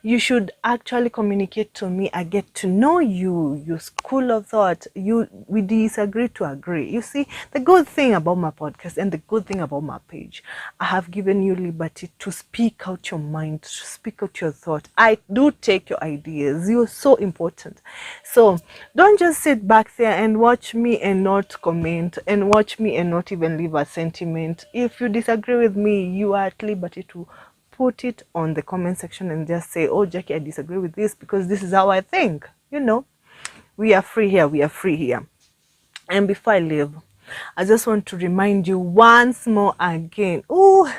you should actually communicate to me. I get to know you, your school of thought. We disagree to agree. You see, the good thing about my podcast and the good thing about my page, I have given you liberty to speak out your mind, to speak out your thought. I do take your ideas. You're so important. So don't just sit back there and watch me and not comment, and watch me and not even leave a sentiment. If you disagree with me, you are at liberty to put it on the comment section and just say, oh Jackie, I disagree with this, because this is how I think. We are free here. We are free here. And before I leave, I just want to remind you once more again. Oh,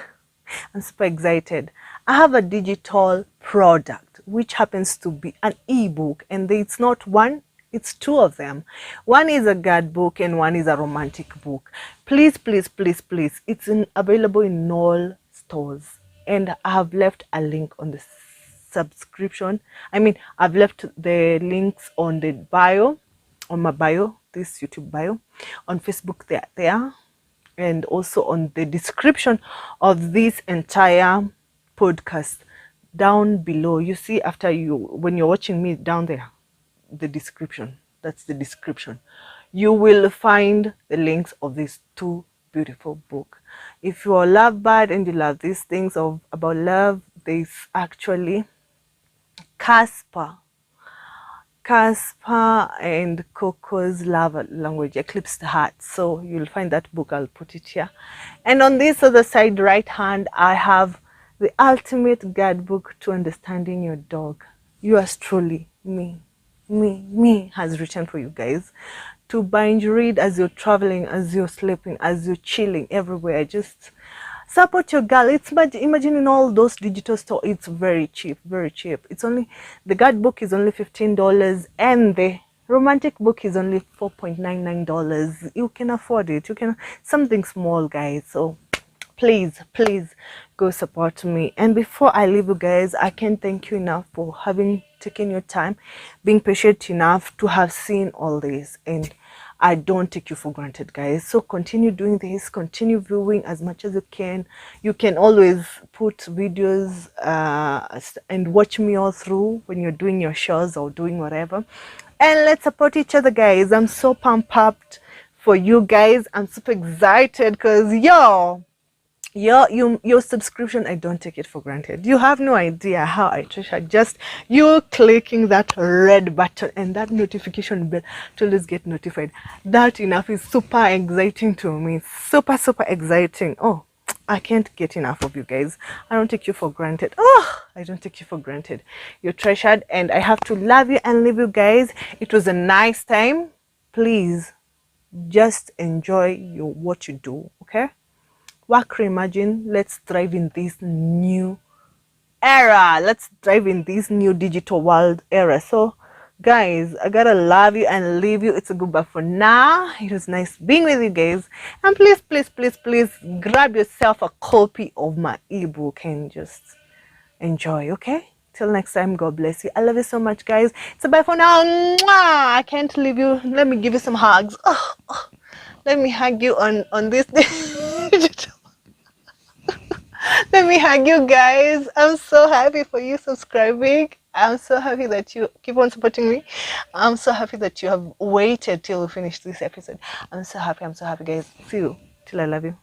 I'm super excited. I have a digital product which happens to be an ebook, and it's not one, it's two of them. One is a guidebook and one is a romantic book. Please, please, please, please, it's available in all stores. And I have left a link on the subscription. I've left the links on the bio, on my bio, this YouTube bio. On Facebook, they're there. And also on the description of this entire podcast, down below. You see, when you're watching me down there, the description. That's the description. you will find the links of these two beautiful books. If you are a love bird and you love these things about love, there's actually Casper and Coco's love language, Eclipse the Heart. So you'll find that book. I'll put it here. And on this other side, right hand, I have the ultimate guidebook to understanding your dog. Yours truly, me has written for you guys to binge read as you're traveling, as you're sleeping, as you're chilling everywhere. Just support your girl. It's imagine in all those digital stores, it's very cheap, very cheap. It's only, the guidebook is only $15 and the romantic book is only $4.99. You can afford it. You can, something small, guys. So please go support me. And before I leave you guys, I can't thank you enough for having taken your time, being patient enough to have seen all this, and I don't take you for granted, guys. So continue doing this, continue viewing as much as you can. You can always put videos and watch me all through when you're doing your shows or doing whatever, and let's support each other, guys. I'm so pumped up for you guys. I'm super excited because your subscription, I don't take it for granted. You have no idea how I treasure just you clicking that red button and that notification bell to always get notified. That enough is super exciting to me. Super exciting. Oh, I can't get enough of you guys. I don't take you for granted. Oh, I don't take you for granted. You're treasured, and I have to love you and leave you guys. It was a nice time. Please just enjoy what you do, okay? Work, reimagine. Let's thrive in this new era. Let's thrive in this new digital world era. So guys, I gotta love you and leave you. It's a goodbye for now. It was nice being with you guys, and please grab yourself a copy of my ebook and just enjoy, okay? Till next time, God bless you. I love you so much, guys. It's a bye for now. Mwah! I can't leave you. Let me give you some hugs. Let me hug you on this digital. Let me hug you guys. I'm so happy for you subscribing. I'm so happy that you keep on supporting me. I'm so happy that you have waited till we finish this episode. I'm so happy, guys. See you. Till I love you.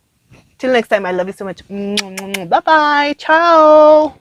Till next time, I love you so much. Bye bye. Ciao.